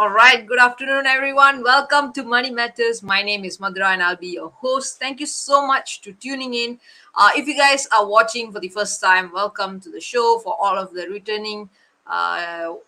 All right, good afternoon, everyone. Welcome to Money Matters. My name is Madhura, and I'll be your host. Thank you so much to tuning in. If you guys are watching for the first time, welcome to the show. For all of the returning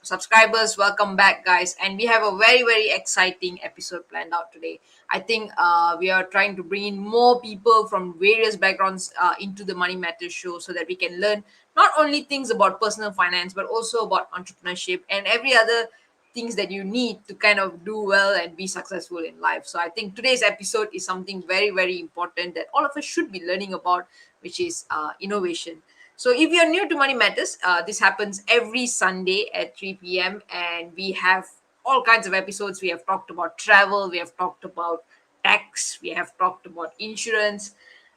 subscribers, welcome back, guys. And we have a very, very exciting episode planned out today. I think we are trying to bring in more people from various backgrounds into the Money Matters show so that we can learn not only things about personal finance, but also about entrepreneurship and every other things that you need to kind of do well and be successful in life. So I think today's episode is something very, very important that all of us should be learning about, which is innovation. So if you're new to Money Matters, this happens every Sunday at 3 p.m. and we have all kinds of episodes. We have talked about travel, we have talked about tax, we have talked about insurance.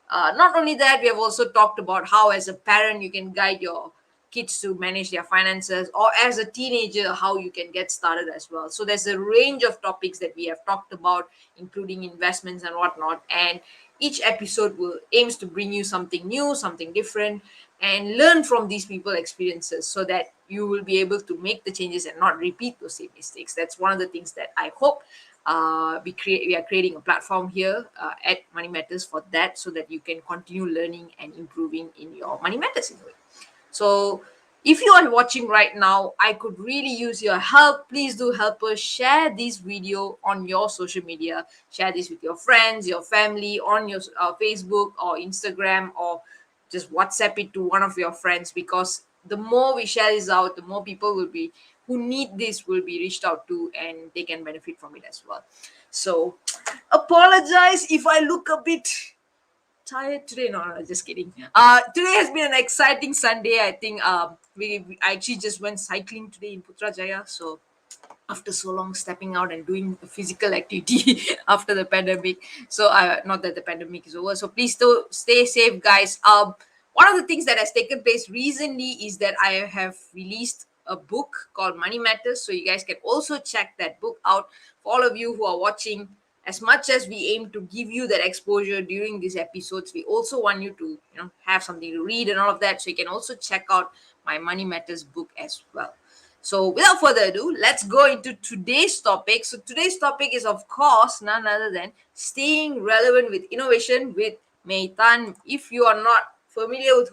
Not only that, we have also talked about how, as a parent, you can guide your kids to manage their finances, or as a teenager, how you can get started as well. So there's a range of topics that we have talked about, including investments and whatnot. And each episode will aims to bring you something new, something different, and learn from these people experiences so that you will be able to make the changes and not repeat those same mistakes. That's one of the things that I hope we are creating a platform here at Money Matters for that, so that you can continue learning and improving in your money matters in a way. So if you are watching right now, I could really use your help. Please do help us share this video on your social media. Share this with your friends, your family, on your Facebook or Instagram, or just WhatsApp it to one of your friends, because the more we share this out, the more people will be who need this will be reached out to, and they can benefit from it as well. So apologize if I look a bit tired today. No, just kidding. Today has been an exciting Sunday. I think we I actually just went cycling today in Putrajaya. So after so long stepping out and doing a physical activity after the pandemic. So not that the pandemic is over. So please still stay safe, guys. One of the things that has taken place recently is that I have released a book called Money Matters. So you guys can also check that book out. For all of you who are watching, as much as we aim to give you that exposure during these episodes, we also want you to have something to read and all of that. So you can also check out my Money Matters book as well. So without further ado, let's go into today's topic. So today's topic is, of course, none other than staying relevant with innovation with Mei Tan. If you are not familiar with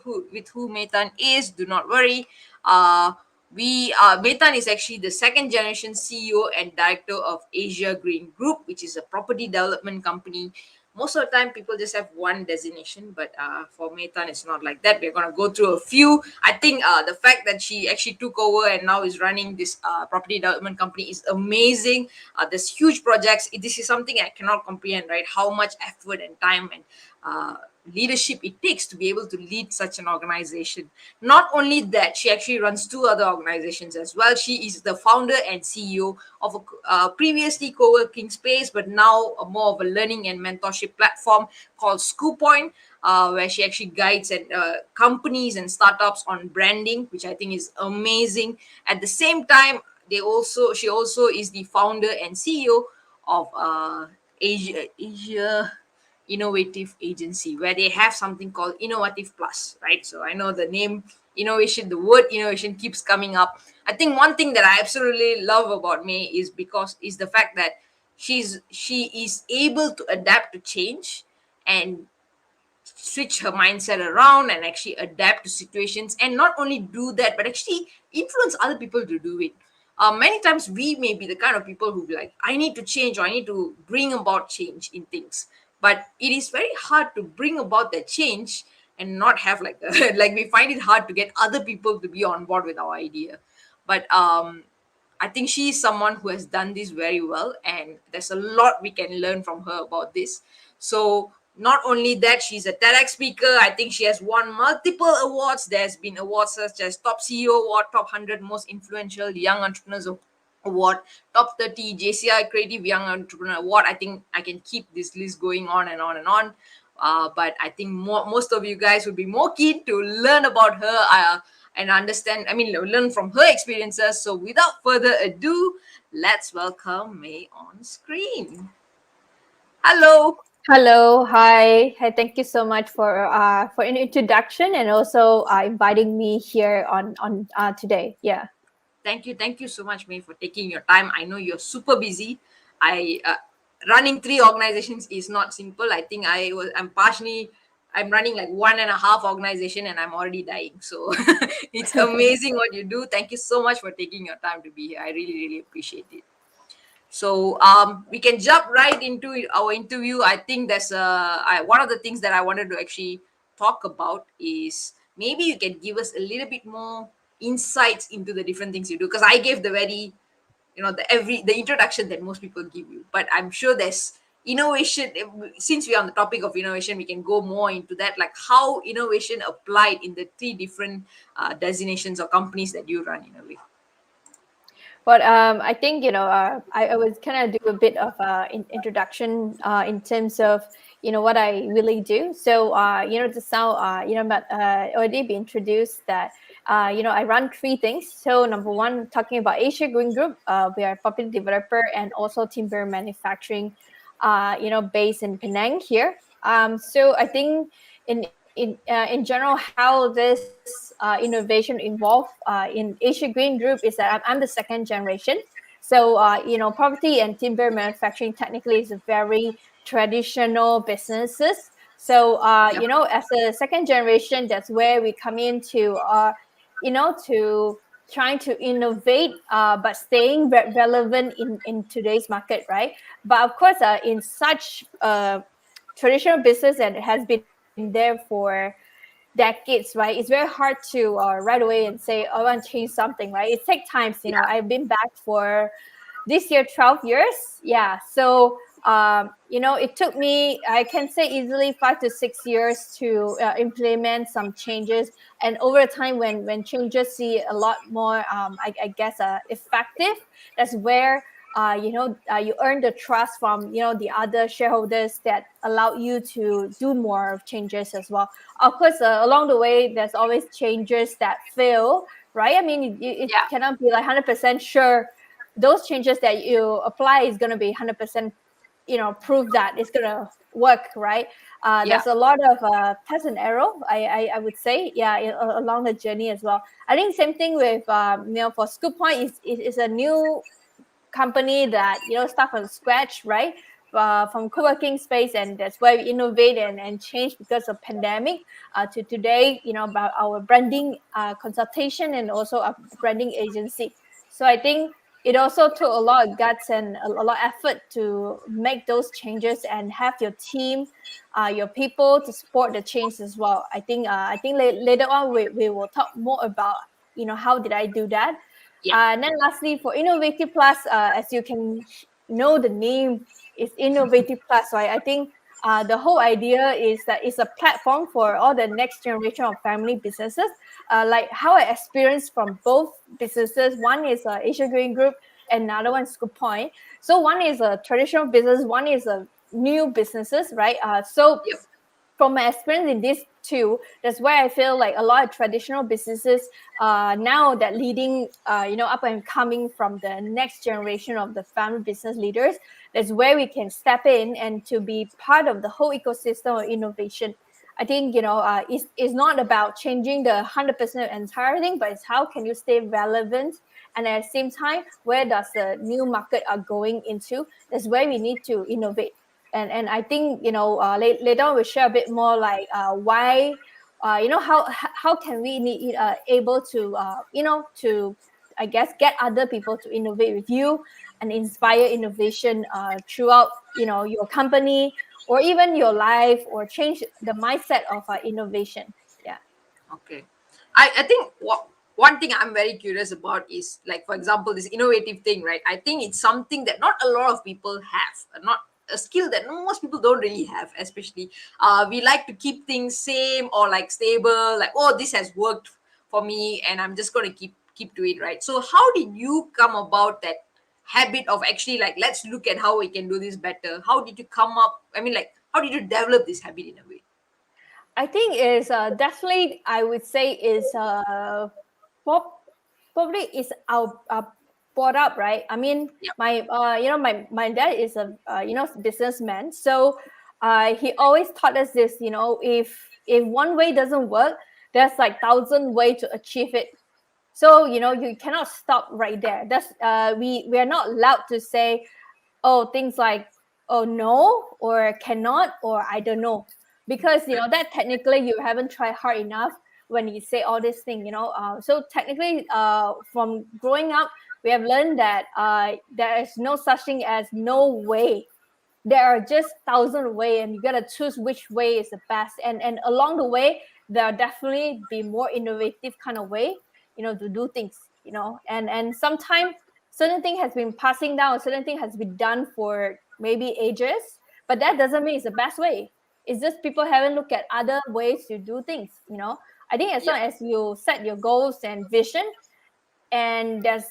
who Mei Tan is, do not worry. Mei Tan is actually the second generation CEO and director of Asia Green Group, which is a property development company. Most of the time, people just have one designation, but for Mei Tan, it's not like that. We're going to go through a few. I think the fact that she actually took over and now is running this property development company is amazing. There's huge projects. This is something I cannot comprehend, right? How much effort and time and leadership it takes to be able to lead such an organization. Not only that, she actually runs two other organizations as well. She is the founder and CEO of a previously co-working space, but now more of a learning and mentorship platform called SchoolPoint, where she actually guides and companies and startups on branding, which I think is amazing. At the same time, she also is the founder and CEO of Asia Innovative Agency, where they have something called Innovative Plus, right? So I know the name innovation, the word innovation keeps coming up. I think one thing that I absolutely love about May is the fact that she is able to adapt to change and switch her mindset around and actually adapt to situations, and not only do that but actually influence other people to do it. Many times we may be the kind of people who be like, I need to change, or I need to bring about change in things, but it is very hard to bring about that change and not have like like we find it hard to get other people to be on board with our idea. But I think she is someone who has done this very well, and there's a lot we can learn from her about this. So not only that, she's a TEDx speaker. I think she has won multiple awards. There's been awards such as Top CEO Award, Top 100 Most Influential Young Entrepreneurs Award, Top 30 JCI Creative Young Entrepreneur Award. I think I can keep this list going on and on and on. But I think most of you guys would be more keen to learn about her and understand, learn from her experiences. So without further ado, let's welcome May on screen. Hello. Hello, hi. Hi, thank you so much for an introduction and also inviting me here on today. Yeah. Thank you so much, May, for taking your time. I know you're super busy. I Running three organizations is not simple. I think I'm running like one and a half organization, and I'm already dying. So it's amazing what you do. Thank you so much for taking your time to be here. I really, really appreciate it. So we can jump right into our interview. I think one of the things that I wanted to actually talk about is maybe you can give us a little bit more insights into the different things you do, because I gave the very, the introduction that most people give you, but I'm sure there's innovation. Since we're on the topic of innovation, we can go more into that, like how innovation applied in the three different designations or companies that you run in a way. But I think I would kind of do a bit of introduction in terms of what I really do. So just now but already be introduced that I run three things. So number one, talking about Asia Green Group, we are a property developer and also timber manufacturing, based in Penang here. So I think in general, how this innovation evolved in Asia Green Group is that I'm the second generation. So property and timber manufacturing technically is a very traditional businesses. So Yep. as a second generation, that's where we come into to trying to innovate, but staying relevant in today's market, right? But of course, in such traditional business that has been there for decades, right? It's very hard to right away and say, "Oh, I want to change something," right? It takes times. Yeah. I've been back for this year 12 years. Yeah. So it took me, I can say, easily 5 to 6 years to implement some changes. And over time, when changes see a lot more I guess effective, that's where you earn the trust from the other shareholders that allow you to do more changes as well. Of course, along the way, there's always changes that fail, right? I mean, it Yeah. cannot be like 100% sure those changes that you apply is going to be 100% prove that it's going to work, right? Yeah. There's a lot of test and error, I would say, yeah, along the journey as well. I think same thing with for Scoop Point is a new company that start from scratch, right? From co-working space, and that's why we innovate and change because of pandemic to today, about our branding consultation and also a branding agency. So I think it also took a lot of guts and a lot of effort to make those changes and have your team, your people to support the change as well. I think later on we will talk more about how did I do that. Yeah. And then lastly, for Innovative Plus, as you can know, the name is Innovative Plus. So I think the whole idea is that it's a platform for all the next generation of family businesses. Like how I experienced from both businesses. One is Asia Green Group, and another one is Scoop Point. So one is a traditional business, one is a new businesses, right? So Yep. from my experience in these two, that's why I feel like a lot of traditional businesses now that leading, up and coming from the next generation of the family business leaders, that's where we can step in and to be part of the whole ecosystem of innovation. I think, it's not about changing the 100% entire thing, but it's how can you stay relevant, and at the same time, where does the new market are going into? That's where we need to innovate. And I think later on we'll share a bit more like why how can we need able to to I guess get other people to innovate with you and inspire innovation throughout your company or even your life, or change the mindset of innovation. Yeah. Okay. I think one thing I'm very curious about is, like, for example, this innovative thing, right? I think it's something that not a lot of people have, not a skill that most people don't really have, especially we like to keep things same or like stable, like, oh, this has worked for me and I'm just going to keep to it, right? So how did you come about that habit of actually, like, let's look at how we can do this better? How did you come up, I mean, like, how did you develop this habit in a way? I think is definitely, I would say, is probably is our brought up, right? I mean, Yeah. my dad is a businessman, so he always taught us this. If one way doesn't work, there's like thousand way to achieve it, So you cannot stop right there. That's we are not allowed to say, oh, things like, oh, no, or cannot, or I don't know, because that technically you haven't tried hard enough when you say all this thing. So technically, from growing up, we have learned that there is no such thing as no way. There are just thousand ways, and you gotta choose which way is the best. And along the way, there'll definitely be more innovative kind of way, to do things. And sometimes certain thing has been passing down, certain thing has been done for maybe ages, but that doesn't mean it's the best way. It's just people haven't looked at other ways to do things. I think as long Yeah. as you set your goals and vision, and there's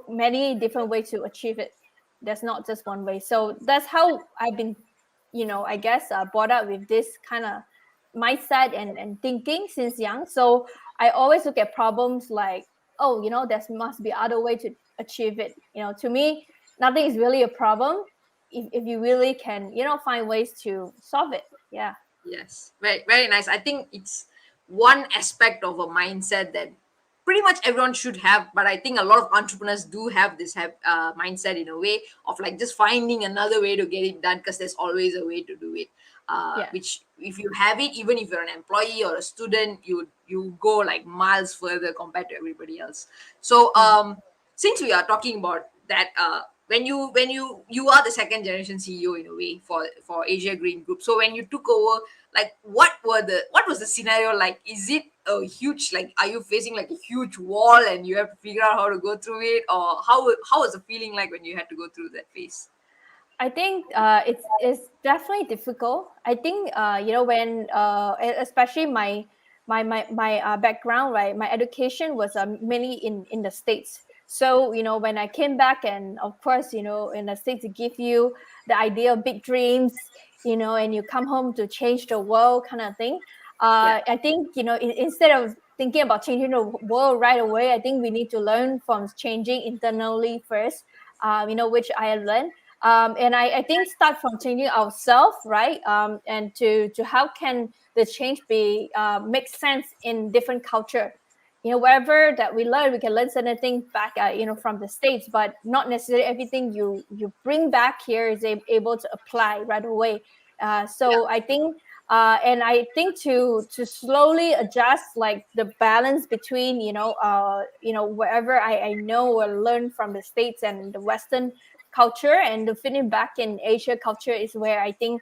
many different ways to achieve it. There's not just one way. So that's how I've been, I guess, brought up with this kind of mindset and thinking since young. So I always look at problems like, oh, there must be other way to achieve it. To me, nothing is really a problem if you really can, find ways to solve it. Yeah. Yes, very very nice. I think it's one aspect of a mindset that pretty much everyone should have, but I think a lot of entrepreneurs do have this mindset in a way of like just finding another way to get it done because there's always a way to do it. Yeah. Which if you have it, even if you're an employee or a student, you go like miles further compared to everybody else. So Mm. since we are talking about that, when you are the second generation CEO in a way for Asia Green Group. So when you took over, like what was the scenario like? Is it a huge, like, are you facing like a huge wall and you have to figure out how to go through it, or how was the feeling like when you had to go through that phase? I think it's definitely difficult. I think when especially my background, right, my education was mainly in the States. So when I came back, and of course in the States it give you the idea of big dreams, and you come home to change the world kind of thing. Yeah. I think instead of thinking about changing the world right away, I think we need to learn from changing internally first. Which I have learned, and I think start from changing ourselves, right? And to how can the change be make sense in different culture. Wherever that we learn, we can learn certain things back, from the States, but not necessarily everything you bring back here is able to apply right away. Yeah. So I think, and I think to slowly adjust like the balance between wherever I know or learn from the States and the Western culture, and to fit it back in Asia culture is where I think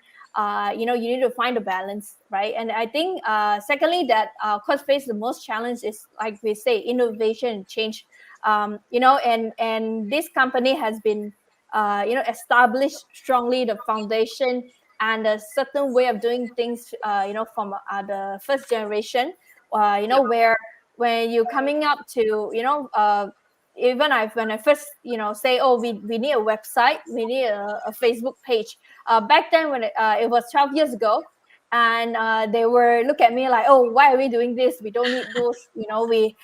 you need to find a balance, right? And I think secondly that of course face the most challenge is, like we say, innovation and change. And this company has been established strongly the foundation and a certain way of doing things, from the first generation, Yeah. where when you're coming up to even when I first say, oh, we need a website, we need a Facebook page. Back then when it was 12 years ago, and they were look at me like, oh, why are we doing this? We don't need those. We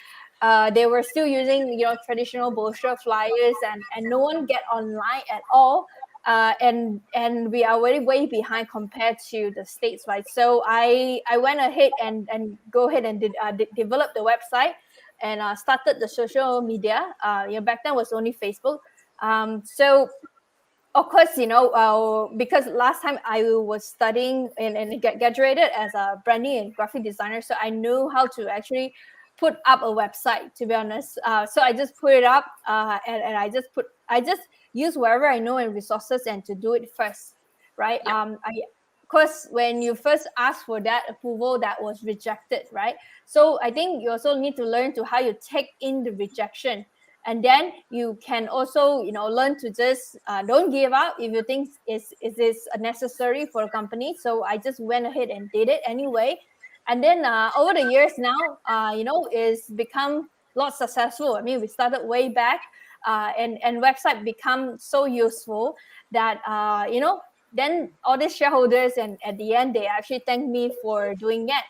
they were still using traditional brochure flyers, and no one get online at all. And we are way behind compared to the States, right? So I went ahead and go ahead and develop the website, and started the social media. Back then was only Facebook. So of course, because last time I was studying and graduated as a branding and graphic designer, so I knew how to actually put up a website. To be honest, so I just put it up, and I just use wherever I know and resources, and to do it first, right? Yeah. Of course, when you first ask for that approval, that was rejected, right? So I think you also need to learn to how you take in the rejection, and then you can also learn to just don't give up if you think is this necessary for a company. So I just went ahead and did it anyway, and then over the years now, is become a lot successful. I mean, we started way back, and website become so useful that then all these shareholders, and at the end they actually thank me for doing it.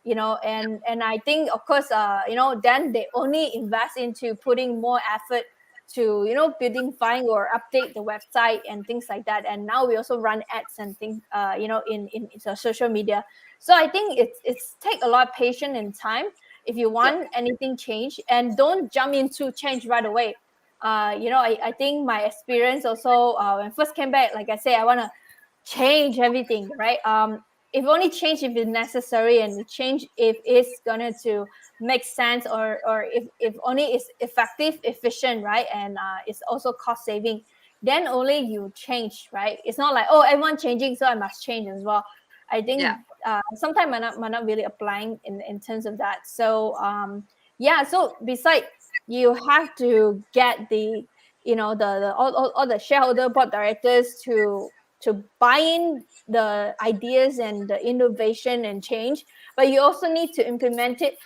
And I think of course then they only invest into putting more effort to building, find or update the website and things like that. And now we also run ads and things in the social media. So I think it's take a lot of patience and time. if you Yep. want anything change, and don't jump into change right away. I think my experience also, when I first came back, like I say, I want to change everything, right? If only change if it's necessary, and change if it's gonna to make sense, or if only it's effective, efficient, right? And it's also cost saving, then only you change, right? It's not like, oh, everyone changing, so I must change as well. I think Yeah. sometimes might not really applying in terms of that. So yeah, so besides, you have to get the, the all the shareholder board directors to buy in the ideas and the innovation and change, but you also need to implement it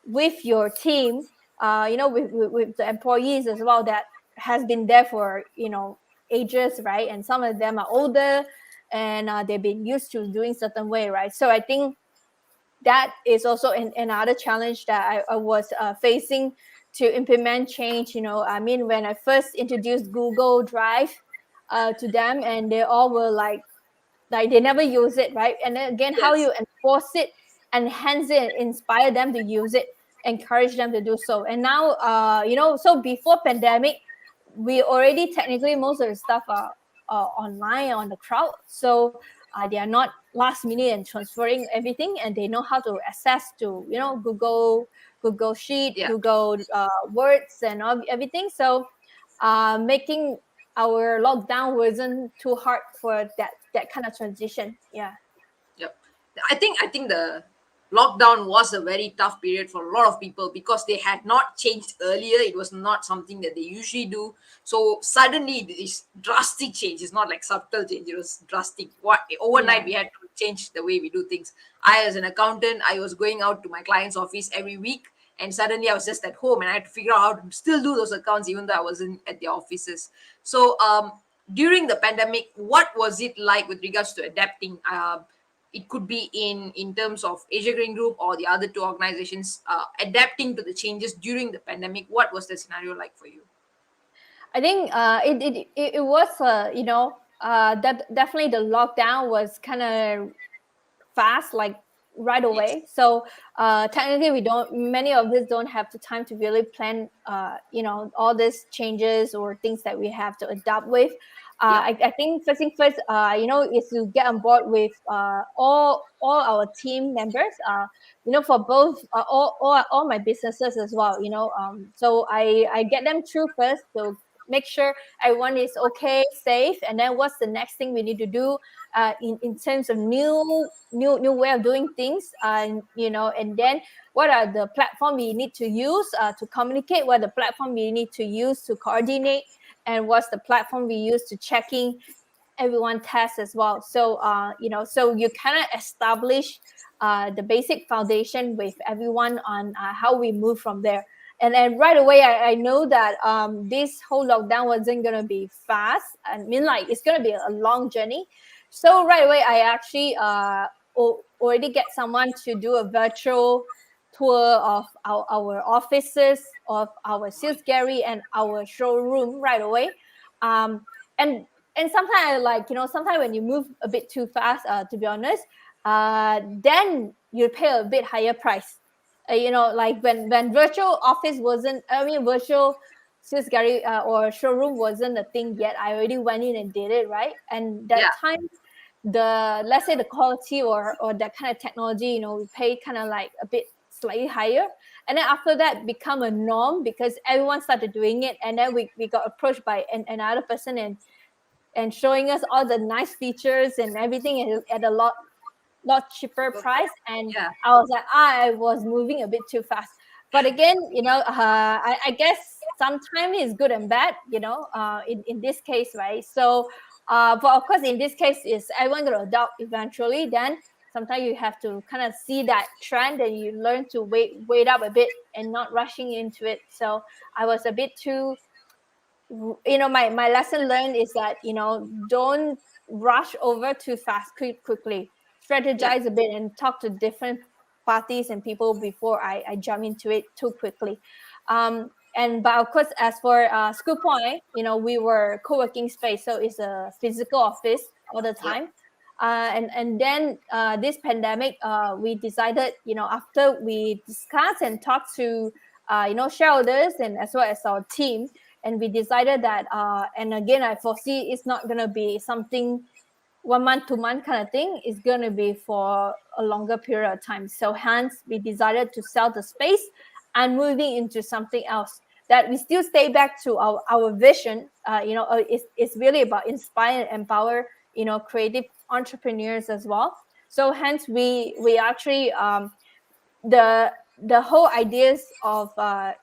with your team, with the employees as well, that has been there for, ages, right? And some of them are older, and they've been used to doing certain way, right? So I think that is also another challenge that I was facing to implement change. I mean, when I first introduced Google Drive to them, and they all were like they never use it, right? And then again, how Yes. you enforce it, enhance it, inspire them to use it, encourage them to do so. And now, so before pandemic, we already technically, most of the stuff are online on the crowd, so they are not last minute and transferring everything, and they know how to access to, Google Sheet, Yeah. Google Words, and everything. So making our lockdown wasn't too hard for that kind of transition. Yeah. Yep. I think the lockdown was a very tough period for a lot of people because they had not changed earlier. It was not something that they usually do. So suddenly this drastic change. It's not like subtle change. It was drastic. What overnight Yeah. we had to change the way we do things. I, as an accountant, I was going out to my client's office every week, and suddenly I was just at home and I had to figure out how to still do those accounts even though I wasn't at the offices. So during the pandemic, what was it like with regards to adapting? It could be in terms of Asia Green Group or the other two organizations adapting to the changes during the pandemic. What was the scenario like for you? I think it was that definitely the lockdown was kind of fast, like right Yes. away. So technically, we don't many of us don't have the time to really plan all these changes or things that we have to adapt with. Yep. I think first thing first, is to get on board with all our team members. For both all my businesses as well. So I get them through first to make sure everyone is okay, safe, and then what's the next thing we need to do in terms of new way of doing things, and then what are the platform we need to use to communicate, what are the platform we need to use to coordinate, and what's the platform we use to checking everyone tests as well. So so you kind of establish the basic foundation with everyone on how we move from there. And then right away, I know that this whole lockdown wasn't gonna be fast. I mean, like, it's gonna be a long journey. So right away, I actually already get someone to do a virtual tour of our offices, of our sales gallery, and our showroom right away. Um, and and sometimes, like, sometimes when you move a bit too fast, to be honest, then you pay a bit higher price. Like when virtual office wasn't, I mean, virtual sales gallery or showroom wasn't a thing yet, I already went in and did it, right? And that Yeah. time, let's say the quality or that kind of technology, we pay kind of like a bit slightly higher. And then after that become a norm because everyone started doing it, and then we got approached by another person, and showing us all the nice features and everything at a lot cheaper price. And Yeah. I was like, I was moving a bit too fast. But again, I guess sometimes it's good and bad, in this case, right? So but of course, in this case, is everyone going to adopt eventually. Then sometimes you have to kind of see that trend, and you learn to wait up a bit and not rushing into it. So I was a bit too, my lesson learned is that, don't rush over too fast, quickly. Yeah. Strategize a bit and talk to different parties and people before I jump into it too quickly. And but of course, as for School Point, we were co-working space, so it's a physical office all the Yep. time. And then this pandemic, we decided, after we discussed and talked to shareholders and as well as our team, and we decided that, and again, I foresee it's not going to be something 1 month, 2 month kind of thing. Is going to be for a longer period of time. So hence we decided to sell the space and moving into something else that we still stay back to our vision. It's really about inspire and empower, creative entrepreneurs as well. So hence we actually, the whole ideas of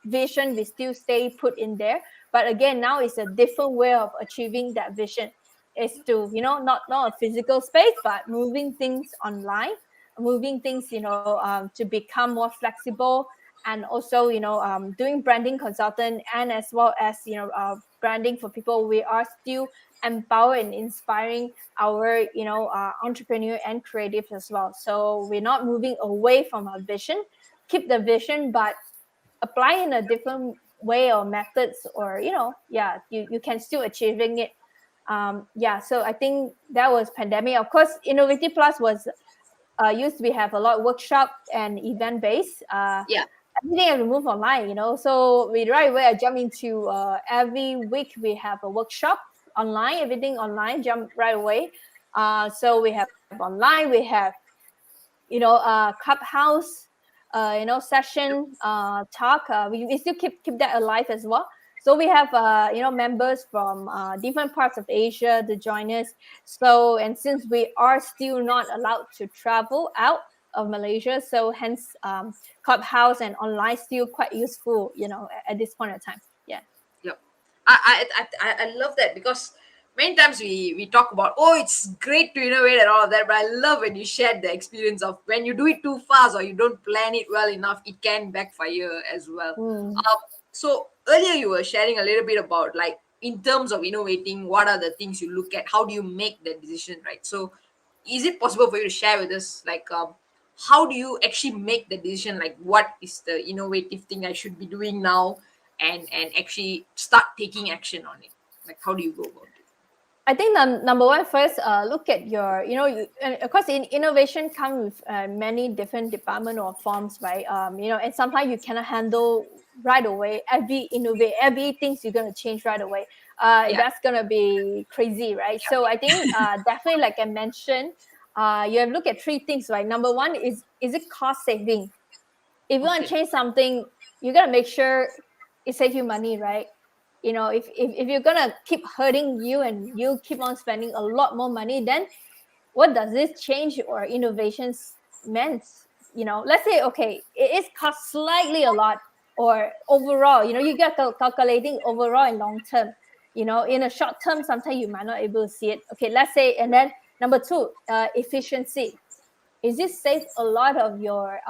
vision, we still stay put in there, but again, now it's a different way of achieving that vision. Is to, not a physical space, but moving things online, moving things, to become more flexible, and also, doing branding consultant, and as well as, branding for people. We are still empower and inspiring our, entrepreneur and creatives as well. So we're not moving away from our vision, keep the vision, but apply in a different way or methods, or you can still achieving it. So I think that was pandemic. Of course, Innovative Plus was used to be have a lot of workshop and event based. Yeah. Everything has to move online, so we right away I jump into every week we have a workshop online, everything online, jump right away. So we have online, we have, clubhouse, session, talk. We still keep that alive as well. So we have, members from different parts of Asia to join us. So, and since we are still not allowed to travel out of Malaysia, so hence, clubhouse and online still quite useful, at this point in time. Yeah. Yep. I love that, because many times we talk about, oh, it's great to innovate and all of that, but I love when you shared the experience of when you do it too fast or you don't plan it well enough, it can backfire as well. So earlier you were sharing a little bit about, like, in terms of innovating, what are the things you look at? How do you make that decision, right? So is it possible for you to share with us, like, how do you actually make the decision, like what is the innovative thing I should be doing now, and actually start taking action on it? Like, how do you go about it? I think the number one first, look at your, and of course, in innovation come with many different department or forms, right? And sometimes you cannot handle right away every things you're gonna change right away. Yeah. That's gonna be crazy, right? Yeah. So I think definitely, like I mentioned, you have to look at three things, right? Number one is it cost saving? If you want to Okay. change something, you gotta make sure it saves you money, right? If you're gonna keep hurting you and you keep on spending a lot more money, then what does this change or innovations meant? Let's say, okay, it is cost slightly a lot, or overall, you get calculating overall and long term. In a short term, sometimes you might not able to see it. Okay, let's say, and then number two, efficiency. Is this save a lot of your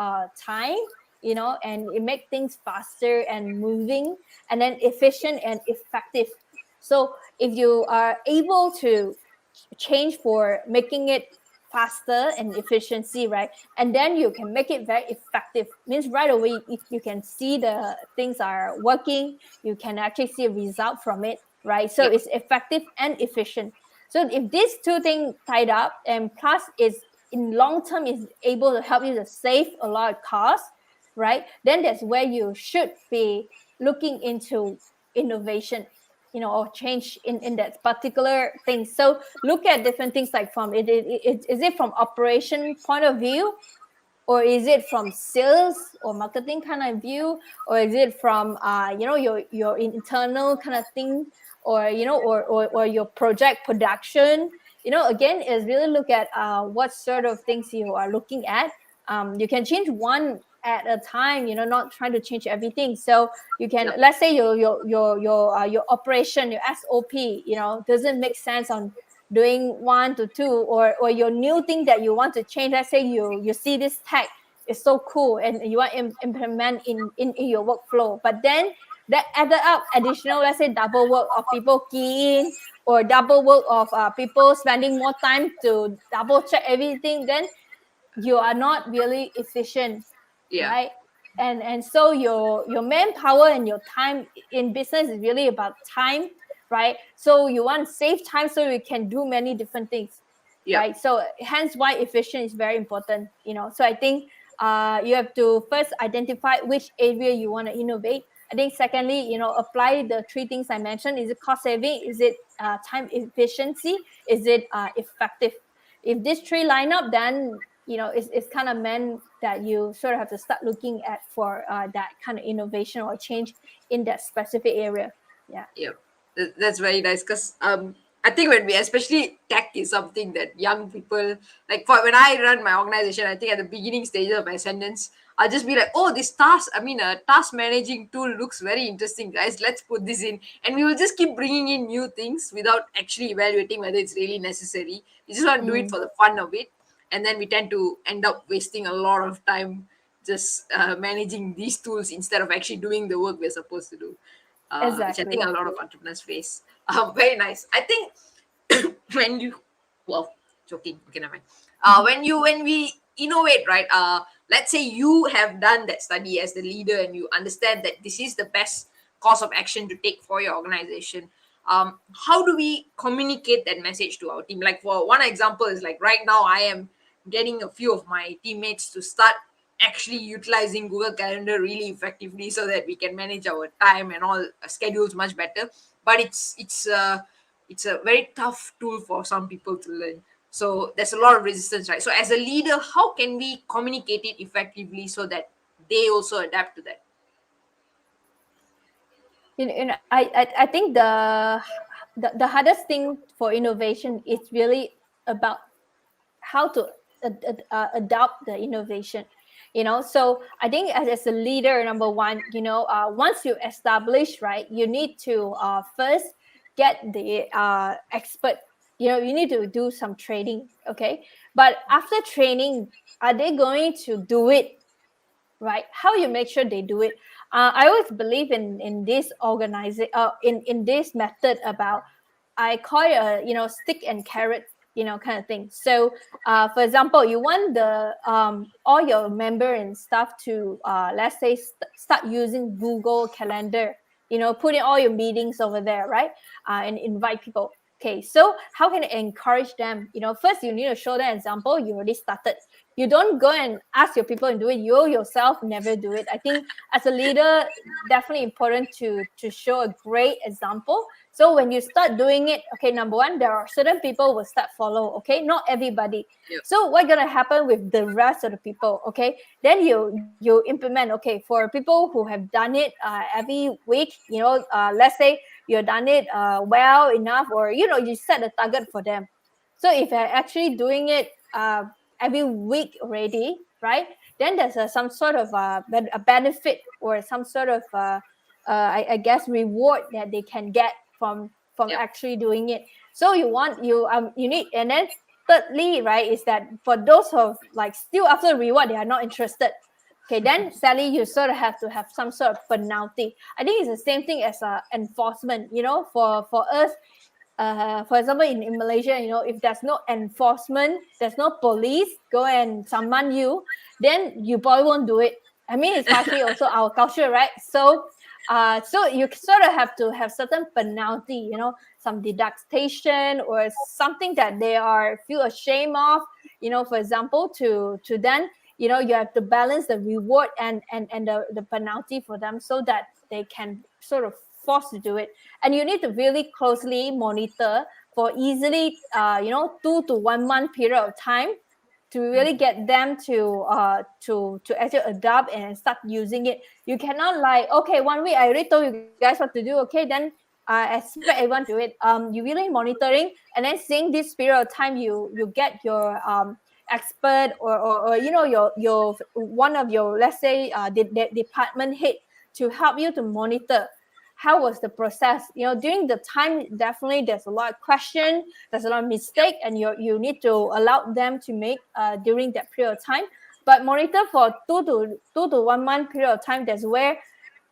time, and it make things faster and moving, and then efficient and effective. So if you are able to change for making it faster and efficiency, right, and then you can make it very effective, means right away if you can see the things are working, you can actually see a result from it, right? So Yep. it's effective and efficient. So if these two things tied up, and plus is in long term is able to help you to save a lot of costs, right, then that's where you should be looking into innovation, or change in that particular thing. So look at different things, like from is it from operation point of view, or is it from sales or marketing kind of view, or is it from your internal kind of thing, or or your project production. Again, is really look at what sort of things you are looking at. You can change one at a time, not trying to change everything. So you can, Yep. let's say your operation, your SOP, doesn't make sense on doing 1 to 2, or your new thing that you want to change. Let's say you see this tag is so cool and you want to implement in your workflow, but then that added up additional, let's say, double work of people keying, or double work of people spending more time to double check everything, then you are not really efficient, Yeah. right? And so your manpower and your time in business is really about time, right? So you want to save time so you can do many different things. Yep. right? So hence why efficient is very important, so I think you have to first identify which area you want to innovate. I think secondly, apply the three things I mentioned. Is it cost saving? Is it time efficiency? Is it effective? If these three line up, then it's kind of meant that you sort of have to start looking at for that kind of innovation or change in that specific area. Yeah. Yeah, that's very nice because I think when we, especially tech is something that young people, like for when I run my organization, I think at the beginning stages of my Ascendance, I'll just be like, oh, this task, I mean, a task managing tool looks very interesting, guys. Let's put this in. And we will just keep bringing in new things without actually evaluating whether it's really necessary. We just want to do it for the fun of it. And then we tend to end up wasting a lot of time just managing these tools instead of actually doing the work we're supposed to do, which I think a Exactly. lot of entrepreneurs face. Very nice. I think when you, well, joking, okay, never mind. When we innovate, right? Let's say you have done that study as the leader and you understand that this is the best course of action to take for your organization. How do we communicate that message to our team? Like for one example is like right now I am getting a few of my teammates to start actually utilizing Google Calendar really effectively so that we can manage our time and all schedules much better. But it's a very tough tool for some people to learn. So there's a lot of resistance, right? So as a leader, how can we communicate it effectively so that they also adapt to that? I think the hardest thing for innovation is really about how to adopt the innovation. So I think as a leader, number one, once you establish, right, you need to first get the expert. You need to do some training, okay? But after training, are they going to do it right? How you make sure they do it? I always believe in this organizing, in this method about, I call it a stick and carrot kind of thing. So for example, you want the all your member and staff to let's say start using Google Calendar, put in all your meetings over there, right? And invite people. Okay, so how can I encourage them? First you need to show them example. You already started. You don't go and ask your people and do it. You yourself never do it. I think as a leader, definitely important to show a great example. So when you start doing it, okay, number one, there are certain people will start follow, okay, not everybody. Yep. So what's gonna happen with the rest of the people, okay? Then you implement, okay, for people who have done it every week, let's say you've done it well enough, or you set a target for them. So if you're actually doing it every week already, right? Then there's some sort of a benefit or some sort of I guess reward that they can get from Yep. actually doing it. So you need, and then thirdly, right, is that for those who have like still after reward they are not interested. Okay, then sadly you sort of have to have some sort of penalty. I think it's the same thing as enforcement. For us, for example, in Malaysia, if there's no enforcement, there's no police go and summon you, then you probably won't do it. I mean, it's partially also our culture, right? So you sort of have to have certain penalty, some deduction or something that they are feel ashamed of, for example, to then, you have to balance the reward and the penalty for them so that they can sort of forced to do it. And you need to really closely monitor for easily 2 to 1 month period of time to really get them to actually adopt and start using it. You cannot like, okay, 1 week I already told you guys what to do, okay, then expect everyone to do it. You really monitoring and then seeing this period of time, you get your expert or your one of your, let's say, the department head to help you to monitor how was the process. During the time, definitely there's a lot of question, there's a lot of mistake, and you need to allow them to make during that period of time. But monitor for 2 to 1 month period of time. That's where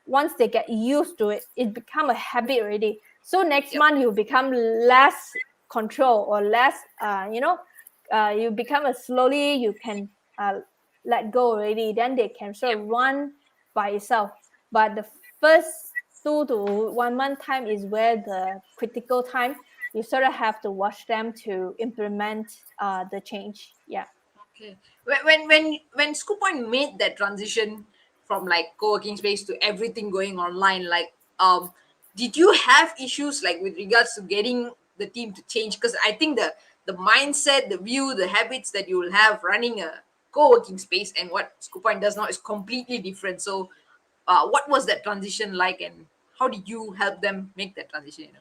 once they get used to it, it become a habit already. So next Yep. month you become less control or less you become a slowly you can let go already. Then they can sort of run by itself. But the first 2 to 1 month time is where the critical time you sort of have to watch them to implement the change. Yeah. Okay. When Scoop Point made that transition from like co-working space to everything going online, like did you have issues like with regards to getting the team to change? Because I think the mindset, the view, the habits that you will have running a co-working space and what Scoop Point does now is completely different. So what was that transition like, and how did you help them make that transition in a way?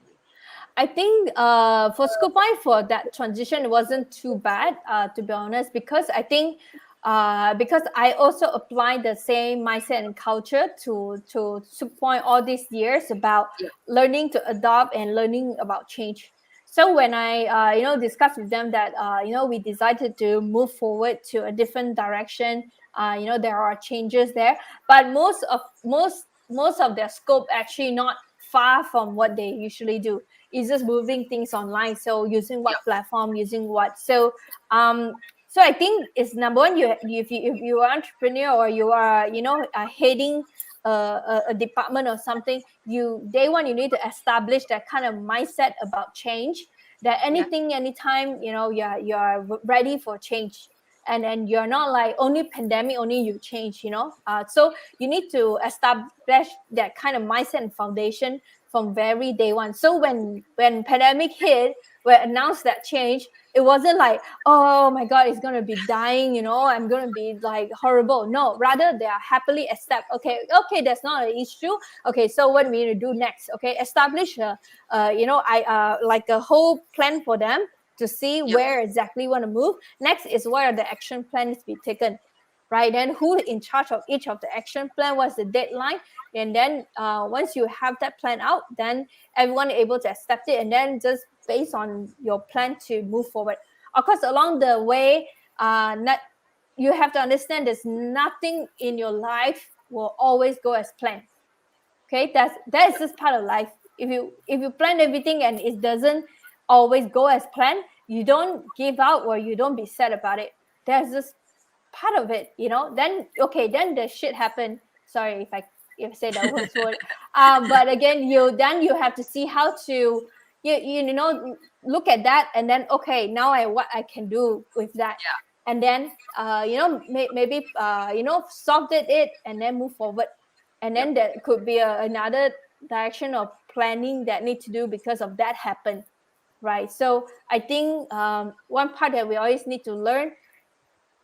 I think for Skupine, for that transition, it wasn't too bad, to be honest, because I think because I also applied the same mindset and culture to Skupine all these years about Yeah, learning to adopt and learning about change. So when I discussed with them that we decided to move forward to a different direction, there are changes there, but most of their scope actually not far from what they usually do. It's just moving things online. So using yeah, what platform, using what. So I think it's number one. If you are entrepreneur or you are heading a department or something, day one you need to establish that kind of mindset about change. That yeah, anything, anytime, you're ready for change, and you're not like only pandemic only you change. So you need to establish that kind of mindset and foundation from very day one. So when pandemic hit, when announced that change, it wasn't like, oh my god, it's gonna be dying, I'm gonna be like horrible. No, rather they are happily accept. Okay, that's not an issue. Okay, so what we need to do next? Okay, establish I like a whole plan for them to see yeah, where exactly want to move. Next is what are the action plans to be taken, right? Then who in charge of each of the action plan, what's the deadline, and then once you have that plan out, then everyone is able to accept it, and then just based on your plan to move forward. Of course, along the way, not you have to understand there's nothing in your life will always go as planned. Okay, that is just part of life. If you plan everything and it doesn't always go as planned, you don't give up or you don't be sad about it. That's just part of it. Then okay, then the shit happened. Sorry if I say that word. But again, you have to see how to look at that, and then okay, now what I can do with that, and then maybe solved it and then move forward. And yeah, then there could be another direction of planning that need to do because of that happen, right? So I think one part that we always need to learn,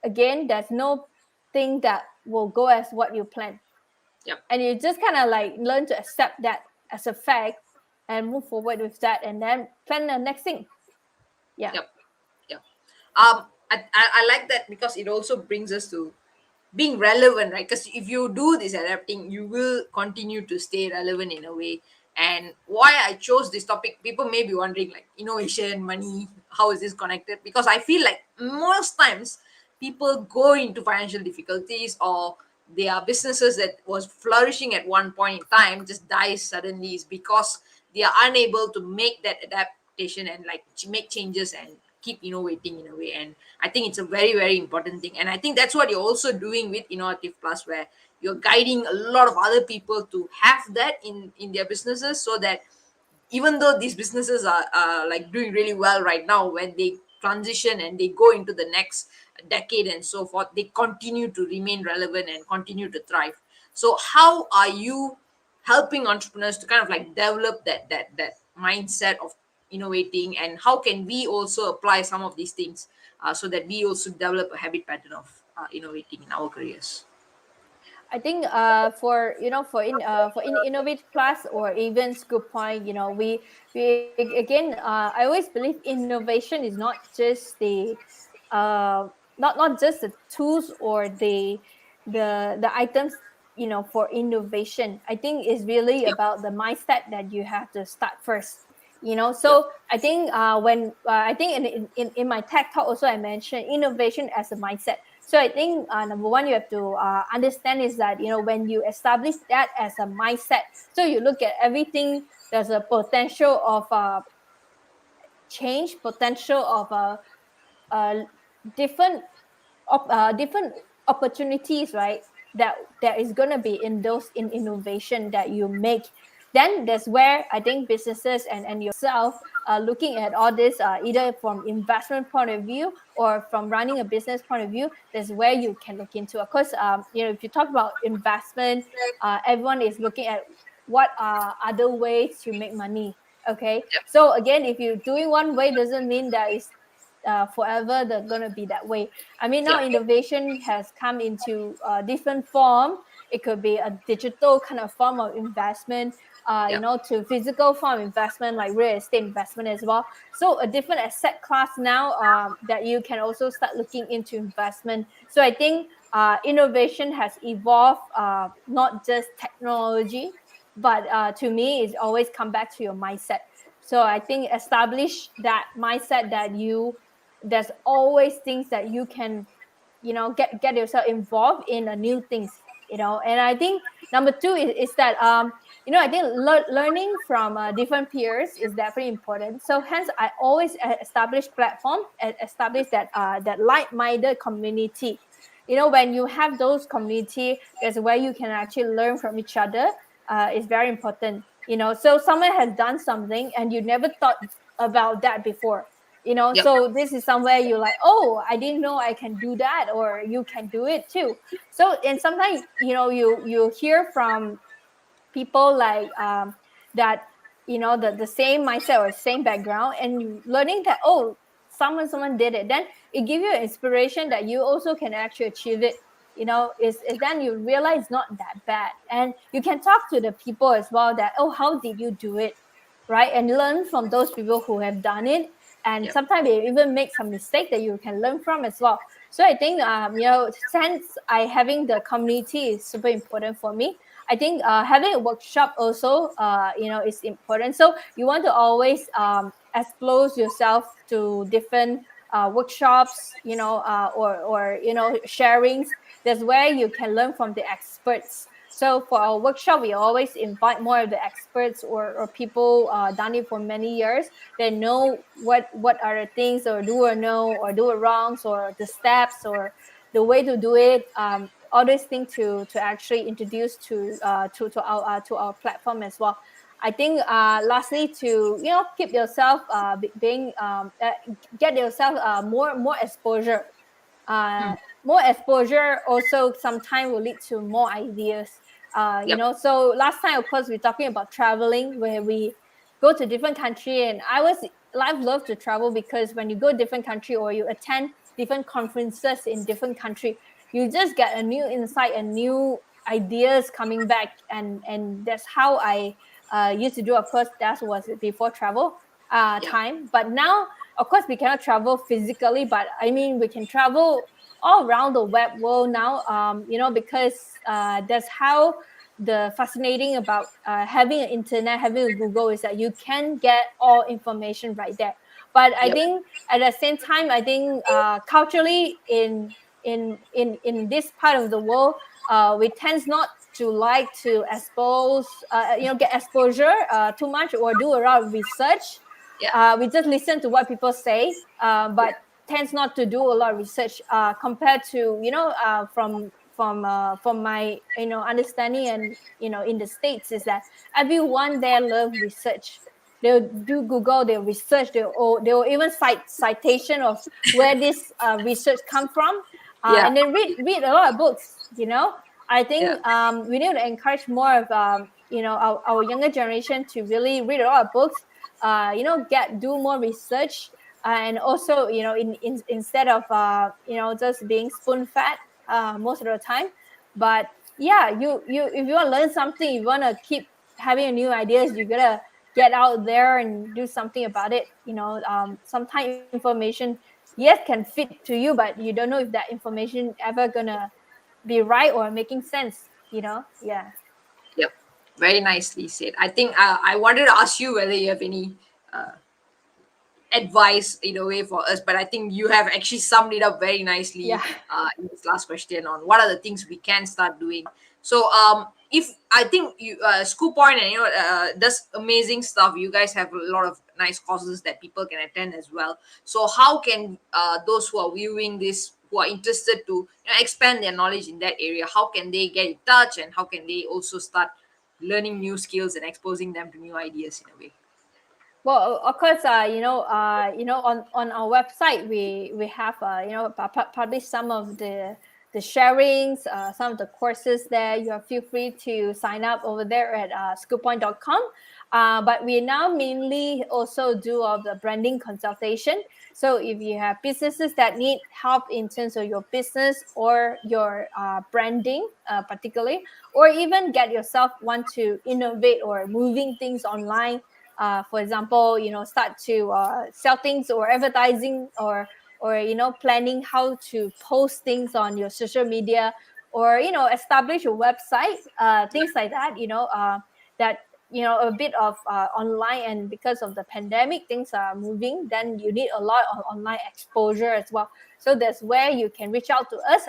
again, there's no thing that will go as what you plan, yeah. and you just kind of like learn to accept that as a fact and move forward with that, and then plan the next thing. Yeah. Yep. Yep. I like that because it also brings us to being relevant, right? Because if you do this adapting, you will continue to stay relevant in a way. And why I chose this topic, people may be wondering like innovation, money, how is this connected? Because I feel like most times people go into financial difficulties or their businesses that was flourishing at one point in time just dies suddenly is because they are unable to make that adaptation and like make changes and keep innovating in a way. And I think it's a very very important thing, and I think that's what you're also doing with Innovative Plus, where you're guiding a lot of other people to have that in their businesses, so that even though these businesses are like doing really well right now, when they transition and they go into the next decade and so forth, they continue to remain relevant and continue to thrive. So how are you helping entrepreneurs to kind of like develop that mindset of innovating, and how can we also apply some of these things so that we also develop a habit pattern of innovating in our careers? I think for in Innovate Plus or even Scoop Point, we again I always believe innovation is not just the not just the tools or the items, for innovation. I think it's really Yep, about the mindset that you have to start first. yep, So I think when I think in my tech talk also I mentioned innovation as a mindset. So I think number one you have to understand is that when you establish that as a mindset, so you look at everything. There's a potential of change, potential of uh, different different opportunities, right? That is going to be in those in innovation that you make. then that's where I think businesses and yourself looking at all this, either from investment point of view or from running a business point of view, that's where you can look into. Of course, if you talk about investment, everyone is looking at what are other ways to make money. Okay, Yep. so again, if you're doing one way, doesn't mean that it's forever they're gonna be that way. I mean, now Yep. innovation has come into different form. It could be a digital kind of form of investment, Yep. to physical form investment like real estate investment as well. So a different asset class now, that you can also start looking into investment. So I think innovation has evolved, not just technology, but to me, it's always come back to your mindset. So I think establish that mindset that there's always things that you can, get yourself involved in new things, and I think number two is that I think learning from different peers is definitely important. So hence I always establish platform and establish that like-minded community. When you have those community, that's where you can actually learn from each other. Is very important. So someone has done something and you never thought about that before. Yep. So this is somewhere you're like, oh, I didn't know I can do that, or you can do it too. So, and sometimes, you hear from people like, that, the same mindset or same background, and you learning that, oh, someone did it, then it gives you inspiration that you also can actually achieve it. Is then you realize it's not that bad, and you can talk to the people as well, that, oh, how did you do it, right? And learn from those people who have done it, and Yep. sometimes they even make some mistake that you can learn from as well. So I think, since I having the community is super important for me, I think having a workshop also, is important. So you want to always expose yourself to different workshops, or sharings. That's where you can learn from the experts. So for our workshop, we always invite more of the experts, or people done it for many years. They know what are the things, or do or know, or do it wrongs, or the steps, or the way to do it. All these things to actually introduce to our platform as well. I think lastly, to keep yourself being get yourself more exposure. Mm. More exposure also sometimes will lead to more ideas. Yep. So last time, of course, we're talking about traveling, where we go to different country, and I've loved to travel, because when you go different country, or you attend different conferences in different country, you just get a new insight and new ideas coming back, and that's how I used to do. Of course, that was before travel Yep. time, but now, of course, we cannot travel physically, but I mean, we can travel all around the web world now, because that's how the fascinating about having an internet, having a Google, is that you can get all information right there. But I Yep. think at the same time, I think culturally, in this part of the world, we tend not to like to expose, get exposure too much, or do a lot of research. Yeah. We just listen to what people say, but tends not to do a lot of research, compared to, from my understanding, and in the States, is that everyone there love research. They'll do Google, they'll research, they'll even cite citation of where this research come from, Yeah. and then read a lot of books. I Yeah. think we need to encourage more of our younger generation to really read a lot of books, do more research, and also, instead of just being spoon fed most of the time. But yeah, you if you want to learn something, you want to keep having new ideas, you gotta get out there and do something about it. Sometimes information, yes, can fit to you, but you don't know if that information ever gonna be right or making sense. Yeah. Yep. Very nicely said. I think I wanted to ask you whether you have any advice in a way for us, but I think you have actually summed it up very nicely Yeah. in this last question on what are the things we can start doing. So if I think you School Point, and does amazing stuff. You guys have a lot of nice courses that people can attend as well. So how can those who are viewing this, who are interested to expand their knowledge in that area, how can they get in touch, and how can they also start learning new skills and exposing them to new ideas in a way. Well, of course, on our website we have published some of the sharings, some of the courses there. You are feel free to sign up over there at schoolpoint.com. But we now mainly also do all the branding consultation. So if you have businesses that need help in terms of your business or your branding, particularly, or even get yourself want to innovate or moving things online, for example, start to sell things or advertising, or planning how to post things on your social media, or establish a website, things like that, that a bit of online. And because of the pandemic, things are moving, then you need a lot of online exposure as well. So that's where you can reach out to us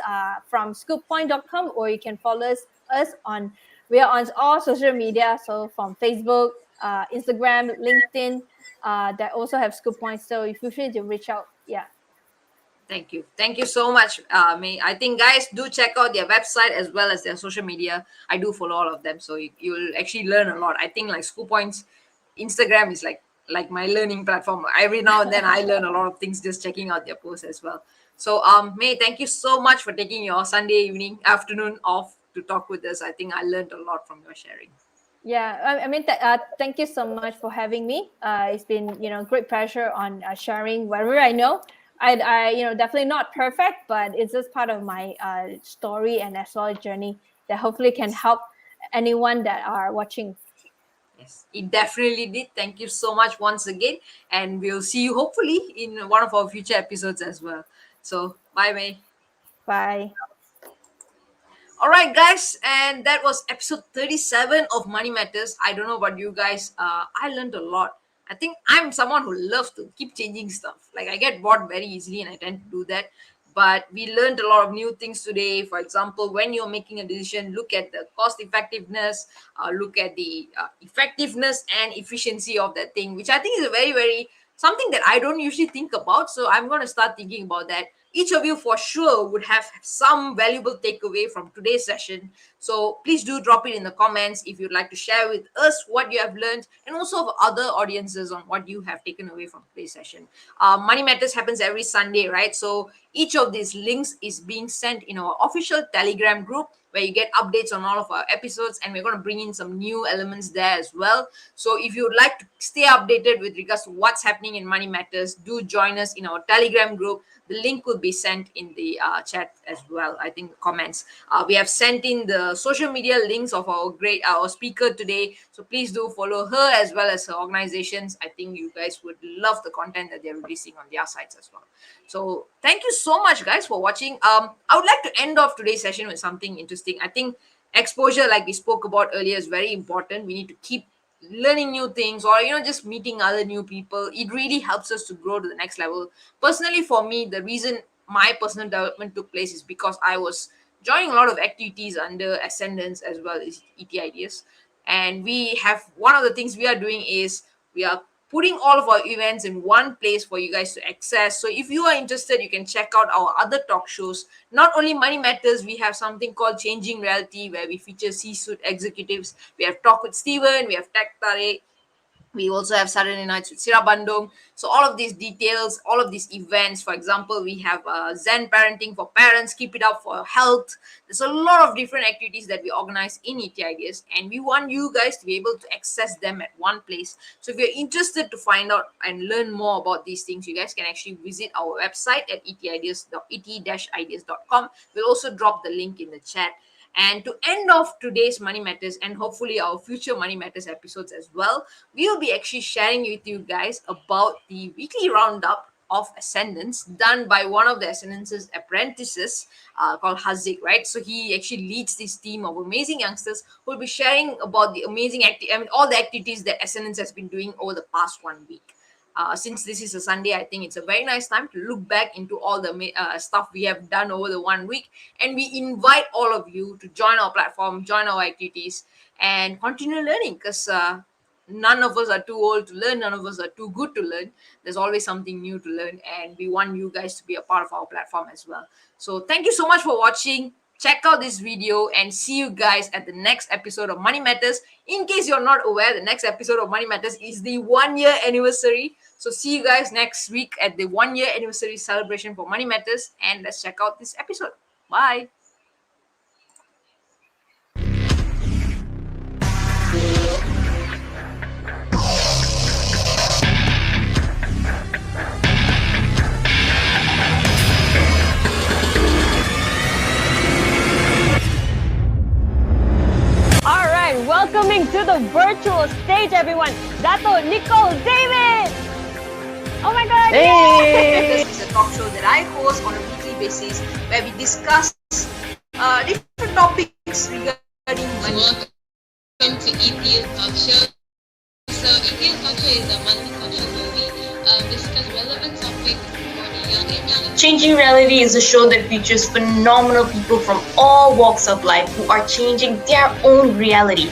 from scooppoint.com, or you can follow us on, we are on all social media, so from Facebook, Instagram, LinkedIn, that also have Scoop Points. So you feel free to reach out. Yeah. Thank you so much, May. I think guys do check out their website as well as their social media. I do follow all of them, so you'll actually learn a lot. I think like School Points, Instagram is like my learning platform. Every now and then I learn a lot of things just checking out their posts as well. So May, thank you so much for taking your Sunday evening, afternoon off to talk with us. I think I learned a lot from your sharing. Yeah, thank you so much for having me. It's been great pleasure on sharing whatever I know. I definitely not perfect, but it's just part of my story and astrology journey that hopefully can help anyone that are watching. Yes, it definitely did. Thank you so much once again, and we'll see you hopefully in one of our future episodes as well. So, bye, May. Bye. All right, guys, and that was episode 37 of Money Matters. I don't know about you guys. I learned a lot. I think I'm someone who loves to keep changing stuff. Like, I get bored very easily, and I tend to do that. But we learned a lot of new things today. For example, when you're making a decision, look at the cost effectiveness, look at the effectiveness and efficiency of that thing, which I think is a very, very something that I don't usually think about. So I'm going to start thinking about that. Each of you for sure would have some valuable takeaway from today's session. So please do drop it in the comments if you'd like to share with us what you have learned, and also of other audiences on what you have taken away from today's session. Money Matters happens every Sunday, right? So each of these links is being sent in our official Telegram group, where you get updates on all of our episodes, and we're going to bring in some new elements there as well. So if you would like to stay updated with regards to what's happening in Money Matters, do join us in our Telegram group. The link will be sent in the chat as well. I think comments. We have sent in the social media links of our speaker today. So please do follow her as well as her organizations. I think you guys would love the content that they're releasing on their sites as well. So thank you so much, guys, for watching. I would like to end off today's session with something interesting. I think exposure, like we spoke about earlier, is very important. We need to keep learning new things, or just meeting other new people. It really helps us to grow to the next level. Personally, for me, the reason my personal development took place is because I was joining a lot of activities under Ascendance as well as ET Ideas. And we have, one of the things we are doing is we are putting all of our events in one place for you guys to access. So if you are interested, you can check out our other talk shows. Not only Money Matters, we have something called Changing Reality, where we feature C-suite executives. We have Talk with Steven, we have Tech Tare, we also have Saturday Nights with Sira Bandung. So all of these details, all of these events, for example, we have Zen Parenting for Parents, Keep It Up for Health. There's a lot of different activities that we organize in ET Ideas, and we want you guys to be able to access them at one place. So if you're interested to find out and learn more about these things, you guys can actually visit our website at et-ideas.com. We'll also drop the link in the chat. And to end off today's Money Matters, and hopefully our future Money Matters episodes as well, we will be actually sharing with you guys about the weekly roundup of Ascendance done by one of the Ascendance's apprentices called Hazik, right? So he actually leads this team of amazing youngsters who will be sharing about the amazing all the activities that Ascendance has been doing over the past 1 week. Since this is a Sunday, I think it's a very nice time to look back into all the stuff we have done over the 1 week. And we invite all of you to join our platform, join our activities, and continue learning, because none of us are too old to learn, none of us are too good to learn. There's always something new to learn, and we want you guys to be a part of our platform as well. So thank you so much for watching. check out this video and see you guys at the next episode of Money Matters. In case you're not aware, the next episode of Money Matters is the 1 year anniversary. So see you guys next week at the 1 year anniversary celebration for Money Matters, and let's check out this episode. Bye. Welcoming to the virtual stage, everyone, Dato Nicole David. Oh my God! Hey! This is a talk show that I host on a weekly basis where we discuss different topics regarding money. Welcome to ET's talk show. So ET's talk show is a monthly talk show where we discuss relevant topics for the young and young. Changing Reality is a show that features phenomenal people from all walks of life who are changing their own reality.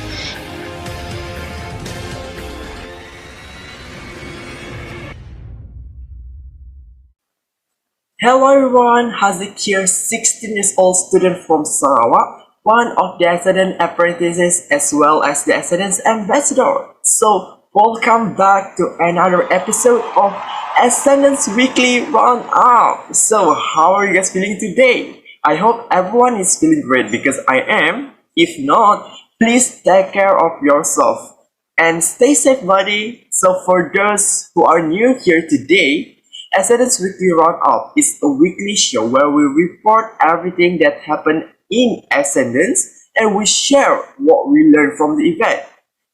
Hello everyone, Haziq here, 16 years old student from Sarawak, one of the Ascendance apprentices as well as the Ascendance ambassador. So, welcome back to another episode of Ascendance Weekly Roundup. So, how are you guys feeling today? I hope everyone is feeling great because I am. If not, please take care of yourself and stay safe, buddy. So, for those who are new here today, Ascendance Weekly Roundup is a weekly show where we report everything that happened in Ascendance and we share what we learned from the event.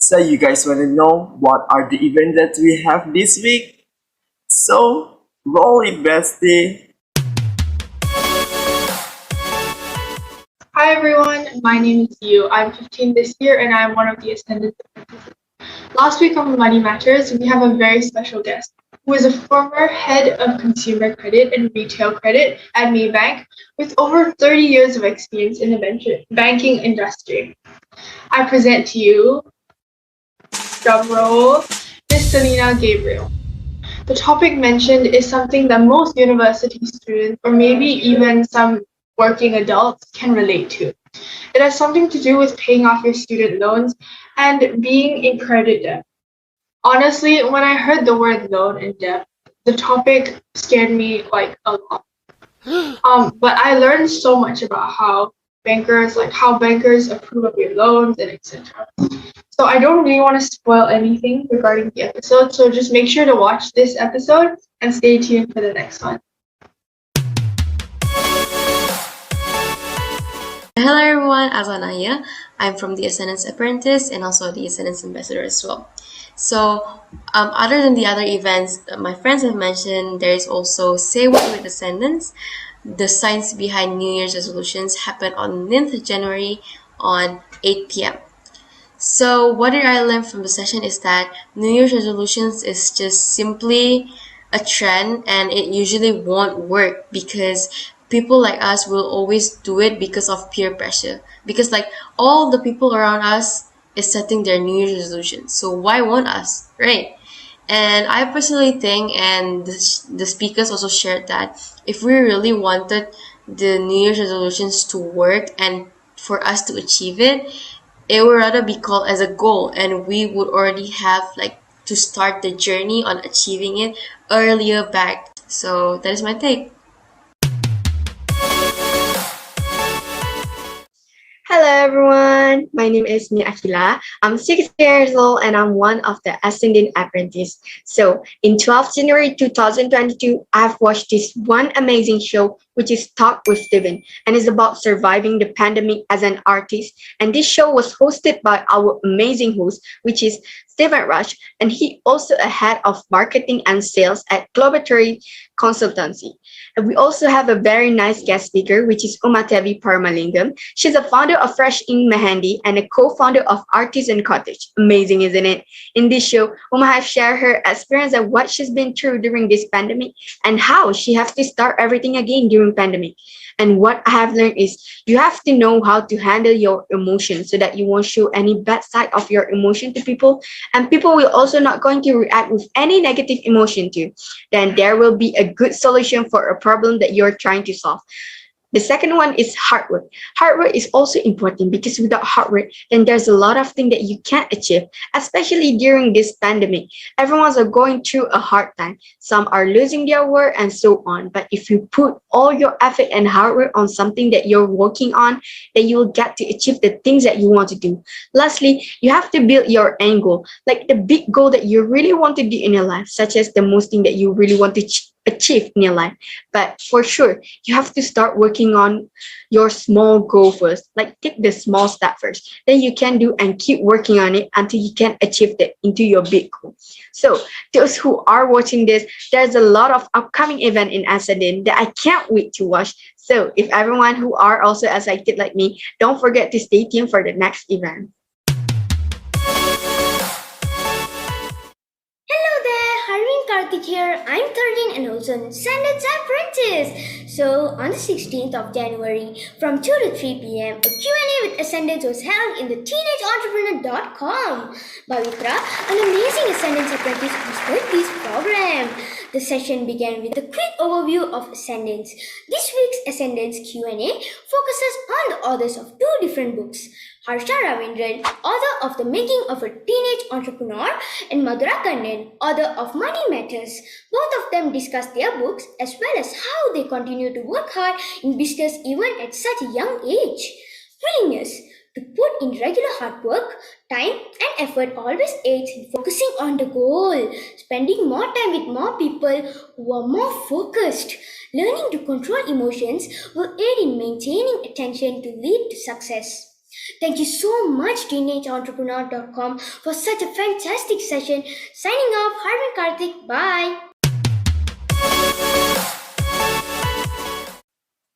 So you guys want to know what are the events that we have this week? So, roll it, bestie. Hi everyone, my name is Yu. I'm 15 this year and I'm one of the Ascendance apprentices. Last week on Money Matters, we have a very special guest who is a former head of consumer credit and retail credit at Maybank with over 30 years of experience in the banking industry. I present to you, drumroll, Ms. Selena Gabriel. The topic mentioned is something that most university students, or maybe even some working adults, can relate to. It has something to do with paying off your student loans and being in credit debt. Honestly, when I heard the word loan and debt, the topic scared me like a lot. But I learned so much about how bankers approve of your loans and etc. So I don't really want to spoil anything regarding the episode, so just make sure to watch this episode and stay tuned for the next one. Hello everyone, Azana here. I'm from the Ascendance Apprentice and also the Ascendance Ambassador as well. So, other than the other events that my friends have mentioned, there is also Say What with Ascendance. The science behind New Year's resolutions happened on 9th January on 8 p.m. So, what did I learn from the session is that New Year's resolutions is just simply a trend and it usually won't work because people like us will always do it because of peer pressure. Because like all the people around us is setting their New Year's resolutions. So why won't us, right? And I personally think, and the speakers also shared that if we really wanted the New Year's resolutions to work and for us to achieve it, it would rather be called as a goal, and we would already have like to start the journey on achieving it earlier back. So that is my take. Hello everyone, my name is Mia Akila. I'm 6 years old and I'm one of the Ascendant apprentices. So in 12th January 2022, I've watched this one amazing show which is Talk with Steven and is about surviving the pandemic as an artist. And this show was hosted by our amazing host, which is Stephen Rush, and he also a head of marketing and sales at Globalatory Consultancy. And we also have a very nice guest speaker, which is Umatevi Paramalingam. She's a founder of Fresh in Mehendi and a co-founder of Artisan Cottage. Amazing, isn't it? In this show, Uma has shared her experience of what she's been through during this pandemic and how she has to start everything again during pandemic. And what I have learned is you have to know how to handle your emotions so that you won't show any bad side of your emotion to people, and people will also not going to react with any negative emotion too. Then there will be a good solution for a problem that you're trying to solve. The second one is hard work. Hard work is also important because without hard work, then there's a lot of things that you can't achieve, especially during this pandemic. Everyone's are going through a hard time. Some are losing their work and so on. But if you put all your effort and hard work on something that you're working on, then you will get to achieve the things that you want to do. Lastly, you have to build your end goal, like the big goal that you really want to do in your life, such as the most thing that you really want to achieve in your life. But for sure, you have to start working on your small goal first. Like take the small step first. Then you can do and keep working on it until you can achieve that into your big goal. So those who are watching this, there's a lot of upcoming event in Ascendant that I can't wait to watch. So if everyone who are also excited like me, don't forget to stay tuned for the next event. Hello there, Harvin Karthik here. I'm 13 and also an Ascendance apprentice. So on the 16th of January from 2 to 3 p.m. a Q&A with Ascendance was held in the teenageentrepreneur.com. Bavitra, an amazing Ascendance apprentice, hosted this program. The session began with a quick overview of Ascendance. This week's Ascendance Q&A focuses on the authors of two different books. Harsha Ravindran, author of The Making of a Teenage Entrepreneur, and Madhura Kannan, author of Money Matters. Both of them discuss their books as well as how they continue to work hard in business even at such a young age. Willingness to put in regular hard work, time, and effort always aids in focusing on the goal. Spending more time with more people who are more focused. Learning to control emotions will aid in maintaining attention to lead to success. Thank you so much, teenageentrepreneur.com, for such a fantastic session. Signing off, Harvin Karthik. Bye.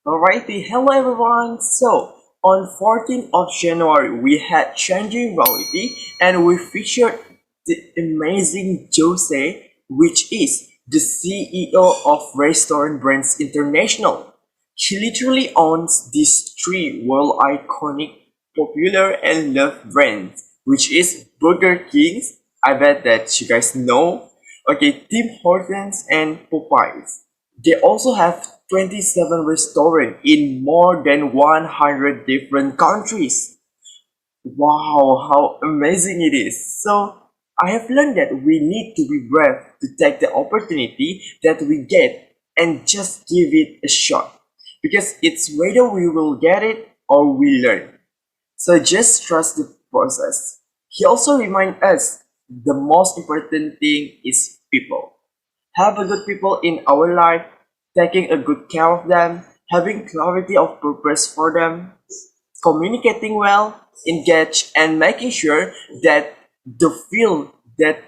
Alrighty, hello everyone. So, on 14th of January, we had Changing Reality and we featured the amazing Jose, which is the CEO of Restaurant Brands International. She literally owns these three world iconic, popular and loved brands, which is Burger King's, I bet that you guys know, okay, Tim Hortons and Popeyes. They also have 27 restaurants in more than 100 different countries. Wow, how amazing it is. So, I have learned that we need to be brave to take the opportunity that we get and just give it a shot. Because it's whether we will get it or we learn. So just trust the process. He also reminds us the most important thing is people. Have a good people in our life, taking a good care of them, having clarity of purpose for them, communicating well, engage, and making sure that they feel that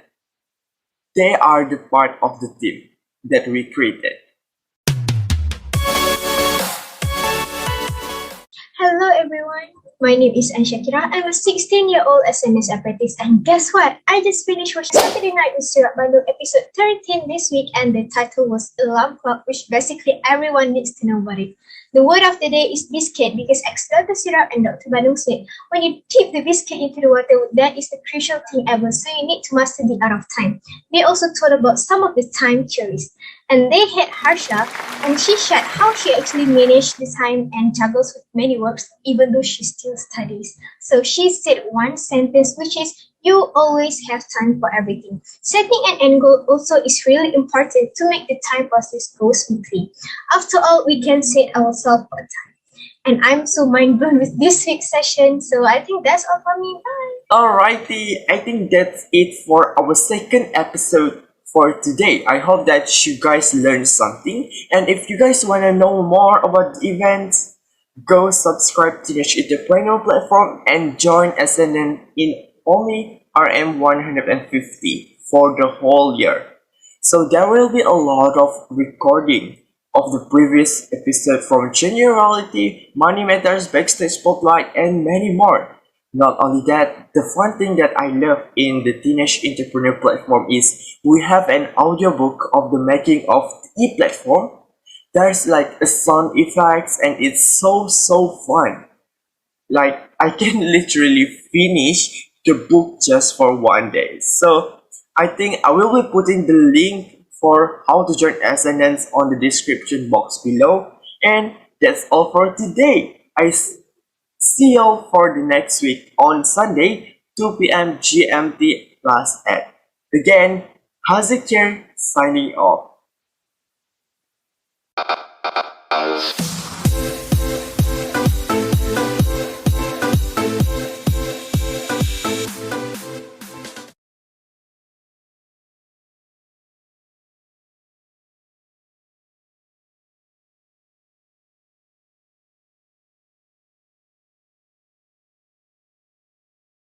they are the part of the team that we created. Hello everyone, my name is Anshakira. I'm a 16-year-old Ascendance apprentice and guess what? I just finished watching Saturday Night with Syrup Bandung episode 13 this week and the title was Alarm Clock, which basically everyone needs to know about it. The word of the day is biscuit because ex-Dr. Syrup and Dr. Bandung said when you dip the biscuit into the water, that is the crucial thing ever, so you need to master the art of time. They also told about some of the time theories. And they had Harsha, and she shared how she actually managed the time and juggles with many works, even though she still studies. So she said one sentence, which is, you always have time for everything. Setting an end goal also is really important to make the time process go smoothly. After all, we can set ourselves for time. And I'm so mind blown with this week's session, so I think that's all for me. Bye! Alrighty, I think that's it for our second episode for today. I hope that you guys learned something, and if you guys want to know more about the events, go subscribe to the Entrepreneur platform and join Ascendant in only RM150 for the whole year. So there will be a lot of recording of the previous episode from Generality, Money Matters, Backstage Spotlight, and many more. Not only that, the fun thing that I love in the Teenage Entrepreneur platform is we have an audiobook of the making of the e-platform. There's like a sound effects and it's so fun. Like I can literally finish the book just for one day. So I think I will be putting the link for how to join Ascendance on the description box below. And That's all for today. See you for the next week on Sunday, 2 p.m. GMT plus 8. Again, Hazik here signing off.